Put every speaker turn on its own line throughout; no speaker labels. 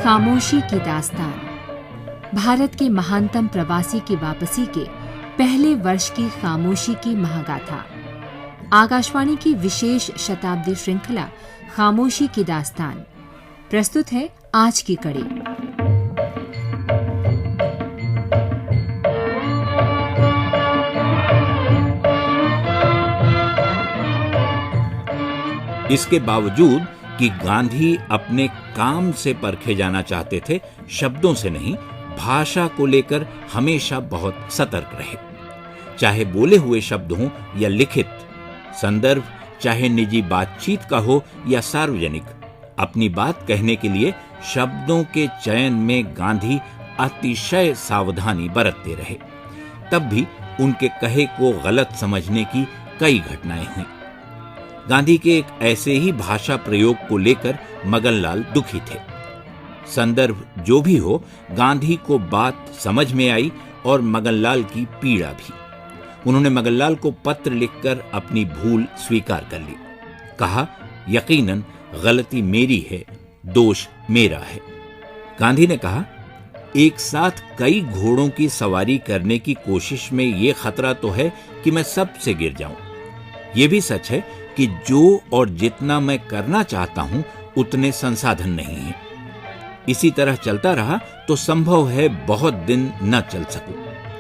खामोशी की दास्तान, भारत के महानतम प्रवासी की वापसी के पहले वर्ष की खामोशी की महागाथा। आकाशवाणी की विशेष शताब्दी श्रृंखला खामोशी की दास्तान प्रस्तुत है आज की कड़ी।
इसके बावजूद कि गांधी अपने काम से परखे जाना चाहते थे, शब्दों से नहीं, भाषा को लेकर हमेशा बहुत सतर्क रहे। चाहे बोले हुए शब्द हों या लिखित संदर्भ, चाहे निजी बातचीत का हो या सार्वजनिक, अपनी बात कहने के लिए शब्दों के चयन में गांधी अतिशय सावधानी बरतते रहे। तब भी उनके कहे को गलत समझने की कई घटनाएं हुई। गांधी के एक ऐसे ही भाषा प्रयोग को लेकर मगनलाल दुखी थे। संदर्भ जो भी हो, गांधी को बात समझ में आई और मगनलाल की पीड़ा भी। उन्होंने मगनलाल को पत्र लिखकर अपनी भूल स्वीकार कर ली। कहा, यकीनन गलती मेरी है, दोष मेरा है। गांधी ने कहा, एक साथ कई घोड़ों की सवारी करने की कोशिश में यह खतरा तो है कि मैं सबसे गिर जाऊं। यह भी सच है कि जो और जितना मैं करना चाहता हूं उतने संसाधन नहीं हैं। इसी तरह चलता रहा तो संभव है बहुत दिन न चल सकूं।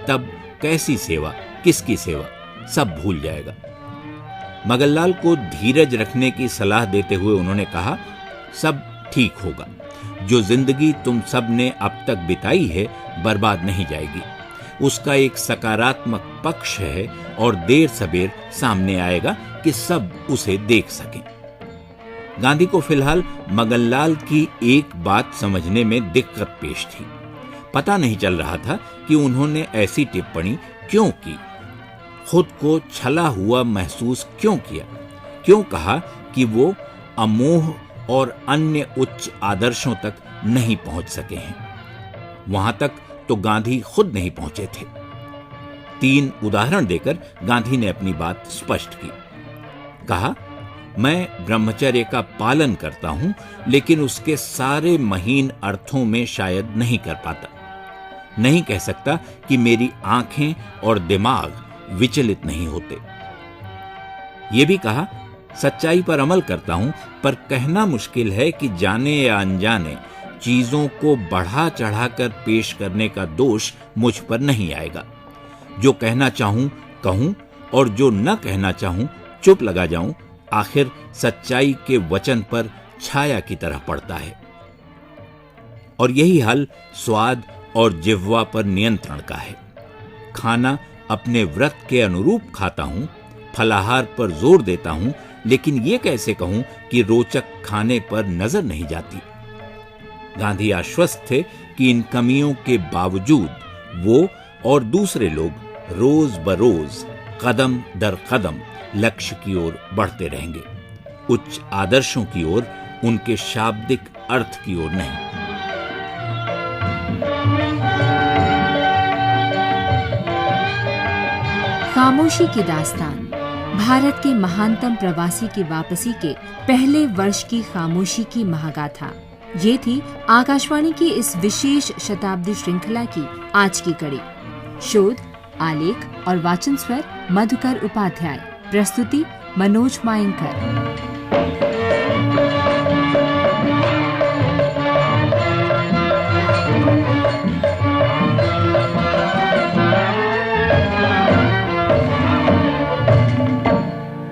तब कैसी सेवा, किसकी सेवा, सब भूल जाएगा। मगनलाल को धीरज रखने की सलाह देते हुए उन्होंने कहा, सब ठीक होगा। जो जिंदगी तुम सब ने अब तक बिताई है बर्बाद नहीं जाएगी। उसका एक सकारात्मक पक्ष है और देर सबेर सामने आएगा कि सब उसे देख सकें। गांधी को फिलहाल मगनलाल की एक बात समझने में दिक्कत पेश थी। पता नहीं चल रहा था कि उन्होंने ऐसी टिप्पणी क्यों की, खुद को छला हुआ महसूस क्यों किया, क्यों कहा कि वो अमोह और अन्य उच्च आदर्शों तक नहीं पहुंच सके हैं। वहां तक तो गांधी खुद नहीं पहुंचे थे। 3 उदाहरण देकर गांधी ने अपनी बात स्पष्ट की। कहा, मैं ब्रह्मचर्य का पालन करता हूं, लेकिन उसके सारे महीन अर्थों में शायद नहीं कर पाता। नहीं कह सकता कि मेरी आंखें और दिमाग विचलित नहीं होते। यह भी कहा, सच्चाई पर अमल करता हूं, पर कहना मुश्किल है कि जाने या अनजाने चीजों को बढ़ा चढ़ाकर पेश करने का दोष मुझ पर नहीं आएगा। जो कहना चाहूं कहूं और जो न कहना चाहूं चुप लगा जाऊं, आखिर सच्चाई के वचन पर छाया की तरह पड़ता है। और यही हाल स्वाद और जिह्वा पर नियंत्रण का है। खाना अपने व्रत के अनुरूप खाता हूं, फलाहार पर जोर देता हूं, लेकिन यह कैसे कहूं कि रोचक खाने पर नजर नहीं जाती। गांधी आश्वस्त थे कि इन कमियों के बावजूद वो और दूसरे लोग रोज बरोज, कदम दर कदम लक्ष्य की ओर बढ़ते रहेंगे, उच्च आदर्शों की ओर, उनके शाब्दिक अर्थ की ओर नहीं।
खामोशी की दास्तान, भारत के महानतम प्रवासी की वापसी के पहले वर्ष की खामोशी की महागाथा। ये थी आकाशवाणी की इस विशेष शताब्दी श्रृंखला की आज की कड़ी। शोध, आलेख और वाचन स्वर मधुकर उपाध्याय। प्रस्तुति मनोज मायंकर।